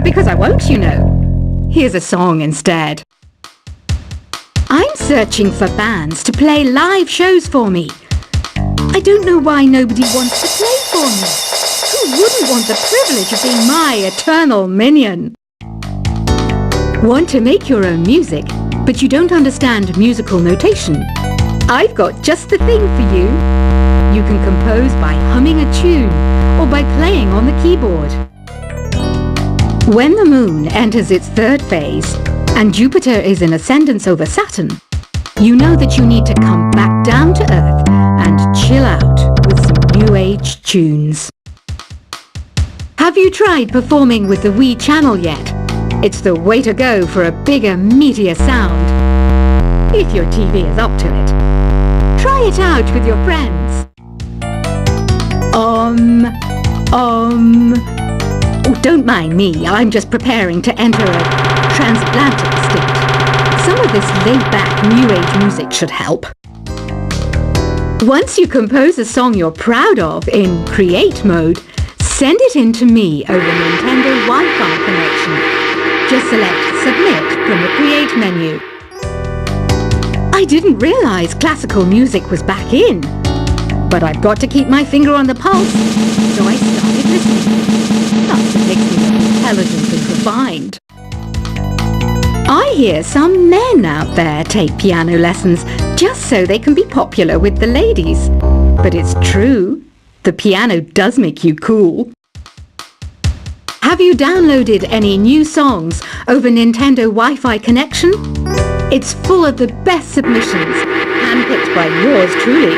Because I won't, you know. Here's a song instead. I'm searching for bands to play live shows for me. I don't know why nobody wants to play for me. Who wouldn't want the privilege of being my eternal minion? Want to make your own music, but you don't understand musical notation? I've got just the thing for you. You can compose by humming a tune or by playing on the keyboard. When the moon enters its third phase and Jupiter is in ascendance over Saturn, you know that you need to come back down to Earth and chill out with some new age tunes. Have you tried performing with the Wii channel yet? It's the way to go for a bigger, meatier sound. If your TV is up to it. Try it out with your friends. Oh, don't mind me. I'm just preparing to enter a transatlantic state. Some of this laid-back New Age music should help. Once you compose a song you're proud of in Create mode, send it in to me over Nintendo Wi-Fi connection. Just select Submit from the Create menu. I didn't realize classical music was back in. But I've got to keep my finger on the pulse, so I started listening. Plus, it makes me look intelligent and refined. I hear some men out there take piano lessons just so they can be popular with the ladies. But it's true, the piano does make you cool. Have you downloaded any new songs over Nintendo Wi-Fi connection? It's full of the best submissions, handpicked by yours truly.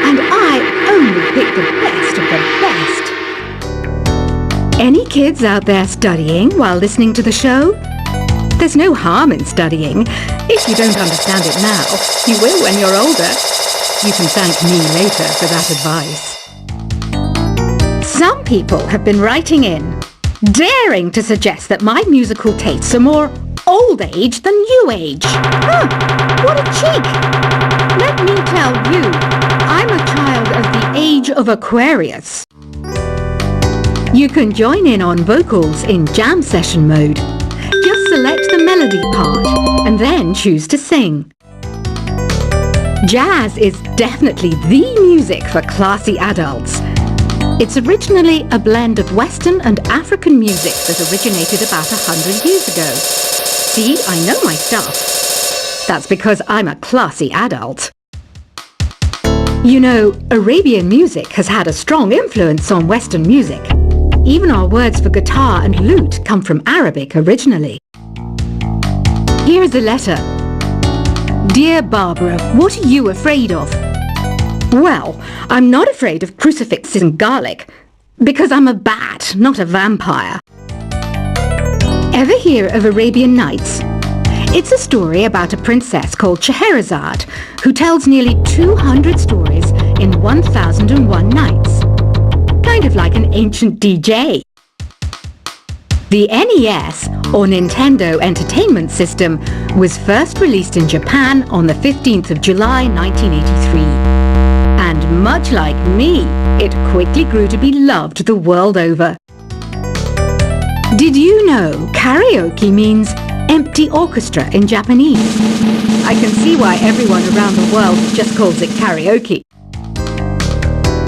And I only pick the best of the best. Any kids out there studying while listening to the show? There's no harm in studying. If you don't understand it now, you will when you're older. You can thank me later for that advice. Some people have been writing in, daring to suggest that my musical tastes are more old age than new age. Huh, what a cheek! Let me tell you, I'm a child of the age of Aquarius. You can join in on vocals in jam session mode. Just select the melody part and then choose to sing. Jazz is definitely the music for classy adults. It's originally a blend of Western and African music that originated about 100 years ago. See, I know my stuff. That's because I'm a classy adult. You know, Arabian music has had a strong influence on Western music. Even our words for guitar and lute come from Arabic originally. Here's a letter. Dear Barbara, what are you afraid of? Well, I'm not afraid of crucifixes and garlic, because I'm a bat, not a vampire. Ever hear of Arabian Nights? It's a story about a princess called Scheherazade, who tells nearly 200 stories in 1001 nights. Kind of like an ancient DJ. The NES, or Nintendo Entertainment System, was first released in Japan on the 15th of July 1983. And much like me, it quickly grew to be loved the world over. Did you know karaoke means empty orchestra in Japanese? I can see why everyone around the world just calls it karaoke.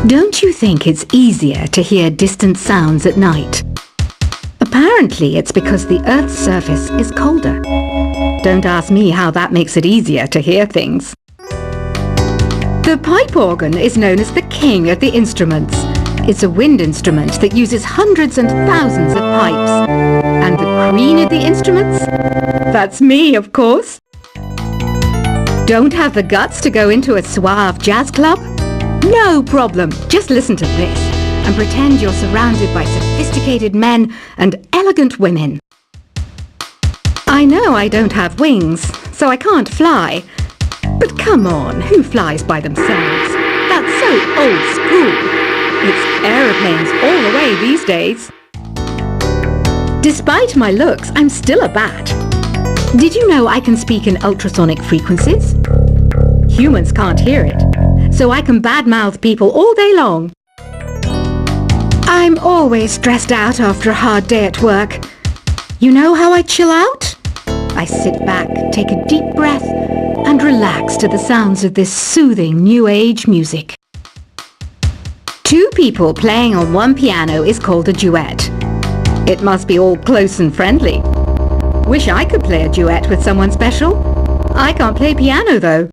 Don't you think it's easier to hear distant sounds at night? Apparently it's because the Earth's surface is colder. Don't ask me how that makes it easier to hear things. The pipe organ is known as the king of the instruments. It's a wind instrument that uses hundreds and thousands of pipes. And the queen of the instruments? That's me, of course. Don't have the guts to go into a suave jazz club? No problem. Just listen to this and pretend you're surrounded by sophisticated men and elegant women. I know I don't have wings, so I can't fly. But come on, who flies by themselves? That's so old school. It's aeroplanes all the way these days. Despite my looks, I'm still a bat. Did you know I can speak in ultrasonic frequencies? Humans can't hear it, so I can badmouth people all day long. I'm always stressed out after a hard day at work, You know how I chill out? I sit back, take a deep breath, and relax to the sounds of this soothing new age music. Two people playing on one piano is called a duet. It must be all close and friendly. Wish I could play a duet with someone special. I can't play piano though.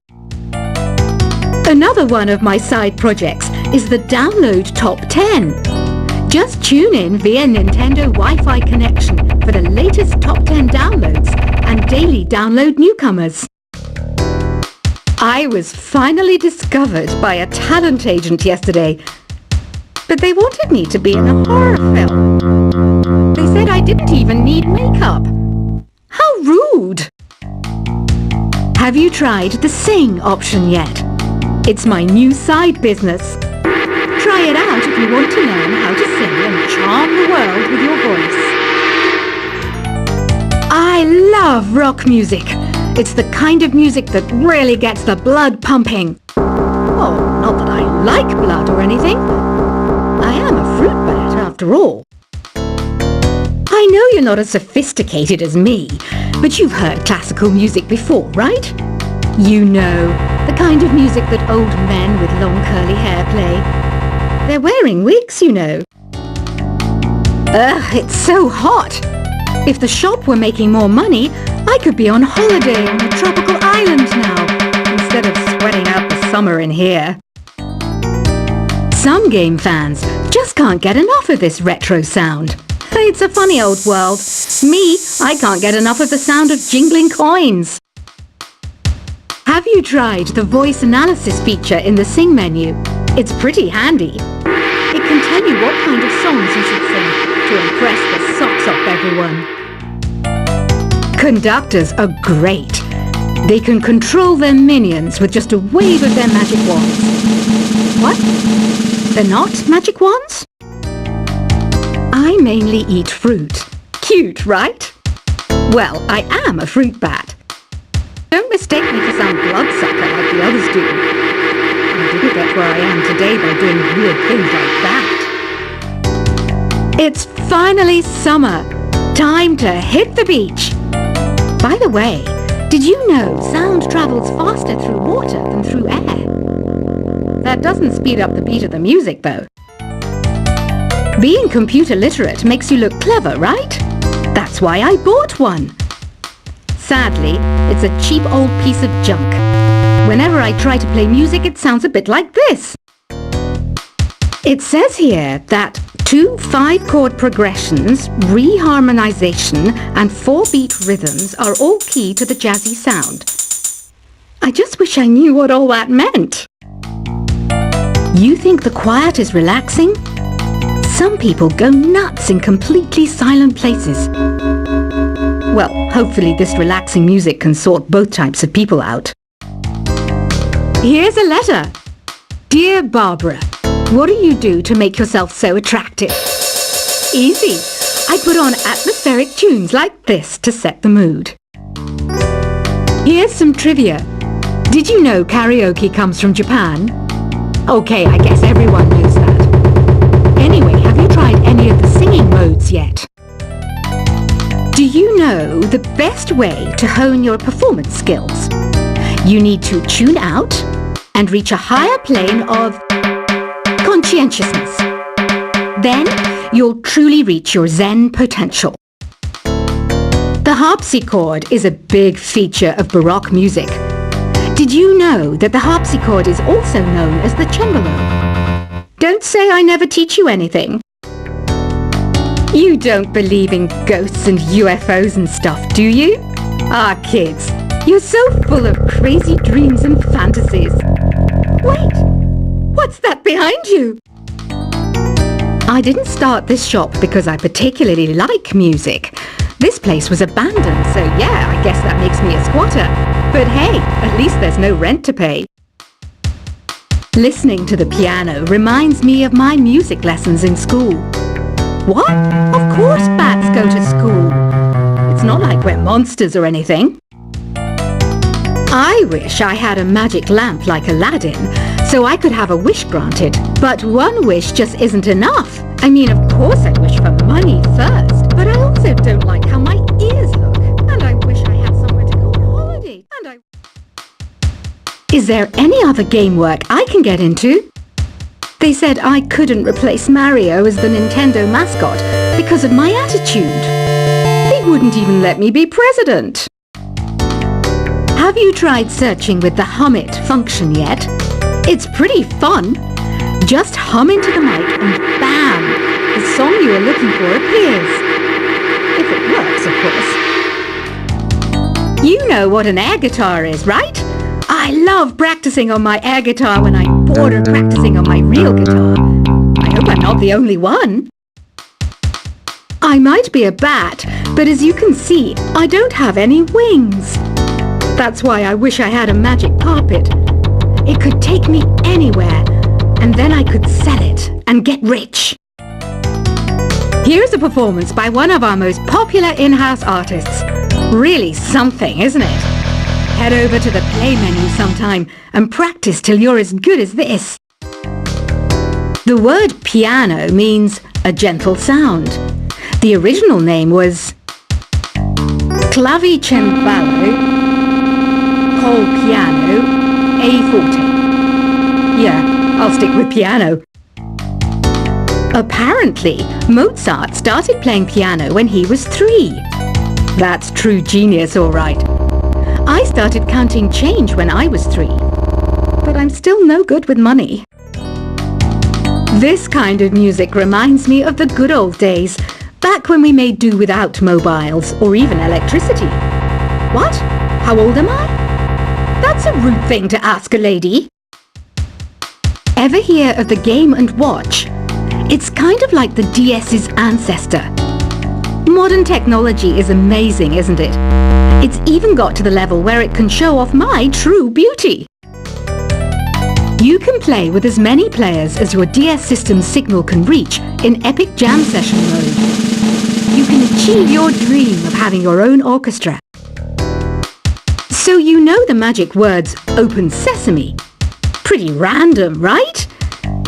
Another one of my side projects is the Download Top 10. Just tune in via Nintendo Wi-Fi connection for the latest top 10 downloads and daily download newcomers. I was finally discovered by a talent agent yesterday, but they wanted me to be in a horror film. They said I didn't even need makeup. How rude! Have you tried the Sing option yet? It's my new side business. Try it out if you want to learn how to sing and charm the world with your voice. I love rock music. It's the kind of music that really gets the blood pumping. Oh, not that I like blood or anything. I am a fruit bat after all. I know you're not as sophisticated as me, but you've heard classical music before, right? You know, the kind of music that old men with long curly hair play. They're wearing wigs, you know. Ugh, it's so hot. If the shop were making more money, I could be on holiday on a tropical island now, instead of sweating out the summer in here. Some game fans just can't get enough of this retro sound. It's a funny old world. Me, I can't get enough of the sound of jingling coins. Have you tried the voice analysis feature in the Sing menu? It's pretty handy. It can tell you what kind of songs you should sing to impress the socks off everyone. Conductors are great. They can control their minions with just a wave of their magic wands. What? They're not magic wands? I mainly eat fruit. Cute, right? Well, I am a fruit bat. Don't mistake me for some bloodsucker like the others do. I didn't get where I am today by doing weird things like that. It's finally summer. Time to hit the beach. By the way, did you know sound travels faster through water than through air? That doesn't speed up the beat of the music, though. Being computer literate makes you look clever, right? That's why I bought one. Sadly, it's a cheap old piece of junk. Whenever I try to play music, it sounds a bit like this. It says here that 2 5-chord progressions, reharmonization, and 4-beat rhythms are all key to the jazzy sound. I just wish I knew what all that meant. You think the quiet is relaxing? Some people go nuts in completely silent places. Well, hopefully this relaxing music can sort both types of people out. Here's a letter. Dear Barbara, what do you do to make yourself so attractive? Easy. I put on atmospheric tunes like this to set the mood. Here's some trivia. Did you know karaoke comes from Japan? Okay, I guess everyone knows that. Anyway, have you tried any of the singing modes yet? Do you know the best way to hone your performance skills? You need to tune out and reach a higher plane of conscientiousness. Then you'll truly reach your Zen potential. The harpsichord is a big feature of Baroque music. Did you know that the harpsichord is also known as the cembalo? Don't say I never teach you anything. You don't believe in ghosts and UFOs and stuff, do you? Ah, kids, you're so full of crazy dreams and fantasies. Wait, what's that behind you? I didn't start this shop because I particularly like music. This place was abandoned, so yeah, I guess that makes me a squatter. But hey, at least there's no rent to pay. Listening to the piano reminds me of my music lessons in school. What? Of course bats go to school. It's not like we're monsters or anything. I wish I had a magic lamp like Aladdin, so I could have a wish granted. But one wish just isn't enough. I mean, of course I'd wish for money first, but I also don't like how my Is there any other game work I can get into? They said I couldn't replace Mario as the Nintendo mascot because of my attitude. They wouldn't even let me be president. Have you tried searching with the Hum It function yet? It's pretty fun. Just hum into the mic and bam! The song you are looking for appears. If it works, of course. You know what an air guitar is, right? I love practicing on my air guitar when I'm bored of practicing on my real guitar. I hope I'm not the only one. I might be a bat, but as you can see, I don't have any wings. That's why I wish I had a magic carpet. It could take me anywhere, and then I could sell it and get rich. Here's a performance by one of our most popular in-house artists. Really something, isn't it? Head over to the play menu sometime and practice till you're as good as this. The word piano means a gentle sound. The original name was clavicembalo col piano a forte. Yeah, I'll stick with piano. Apparently, Mozart started playing piano when he was 3. That's true genius, all right. I started counting change when I was 3, but I'm still no good with money. This kind of music reminds me of the good old days, back when we made do without mobiles or even electricity. What? How old am I? That's a rude thing to ask a lady. Ever hear of the Game & Watch? It's kind of like the DS's ancestor. Modern technology is amazing, isn't it? It's even got to the level where it can show off my true beauty. You can play with as many players as your DS system's signal can reach in epic jam session mode. You can achieve your dream of having your own orchestra. So you know the magic words "Open Sesame." Pretty random, right?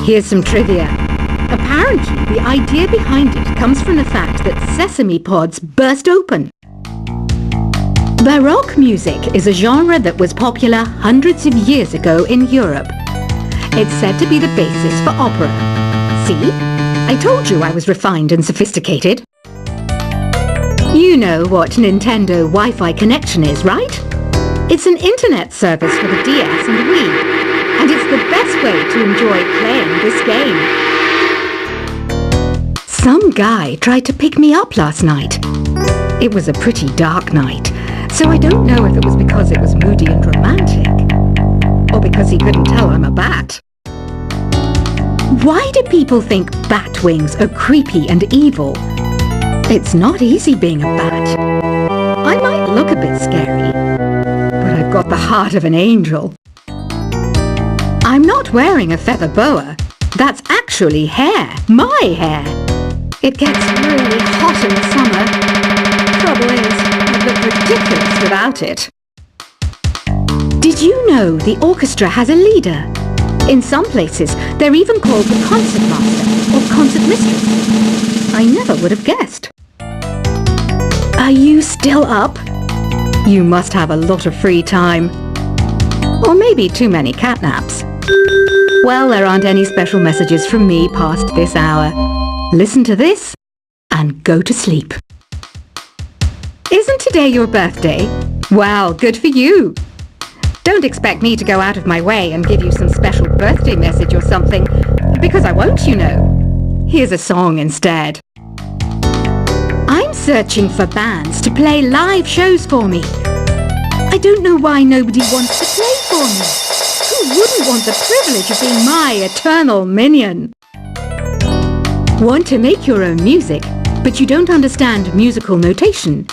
Here's some trivia. Apparently, the idea behind it comes from the fact that sesame pods burst open. Baroque music is a genre that was popular hundreds of years ago in Europe. It's said to be the basis for opera. See? I told you I was refined and sophisticated. You know what Nintendo Wi-Fi connection is, right? It's an internet service for the DS and Wii, and it's the best way to enjoy playing this game. Some guy tried to pick me up last night. It was a pretty dark night, so I don't know if it was because it was moody and romantic, or because he couldn't tell I'm a bat. Why do people think bat wings are creepy and evil? It's not easy being a bat. I might look a bit scary, but I've got the heart of an angel. I'm not wearing a feather boa. That's actually hair, my hair. It gets really hot in the summer. Trouble is, I'd look ridiculous without it. Did you know the orchestra has a leader? In some places, they're even called the concert master or concert mistress. I never would have guessed. Are you still up? You must have a lot of free time. Or maybe too many catnaps. Well, there aren't any special messages from me past this hour. Listen to this and go to sleep. Isn't today your birthday? Wow, good for you. Don't expect me to go out of my way and give you some special birthday message or something, because I won't, you know. Here's a song instead. I'm searching for bands to play live shows for me. I don't know why nobody wants to play for me. Who wouldn't want the privilege of being my eternal minion? Want to make your own music, but you don't understand musical notation?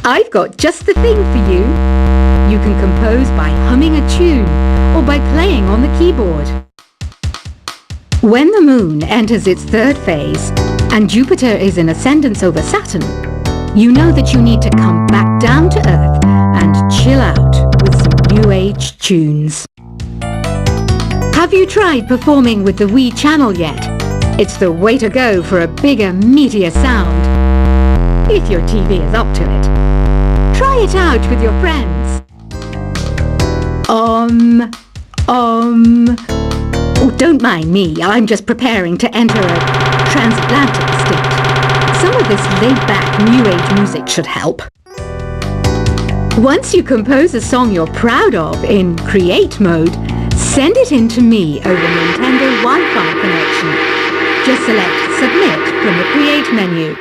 I've got just the thing for you. You can compose by humming a tune or by playing on the keyboard. When the moon enters its third phase and Jupiter is in ascendance over Saturn, you know that you need to come back down to Earth and chill out with some new age tunes. Have you tried performing with the Wii channel yet? It's the way to go for a bigger, meatier sound. If your TV is up to it. Try it out with your friends. Oh, don't mind me. I'm just preparing to enter a transatlantic state. Some of this laid-back New Age music should help. Once you compose a song you're proud of in Create mode, send it in to me over Nintendo Wi-Fi connection. Just select Submit from the Create menu.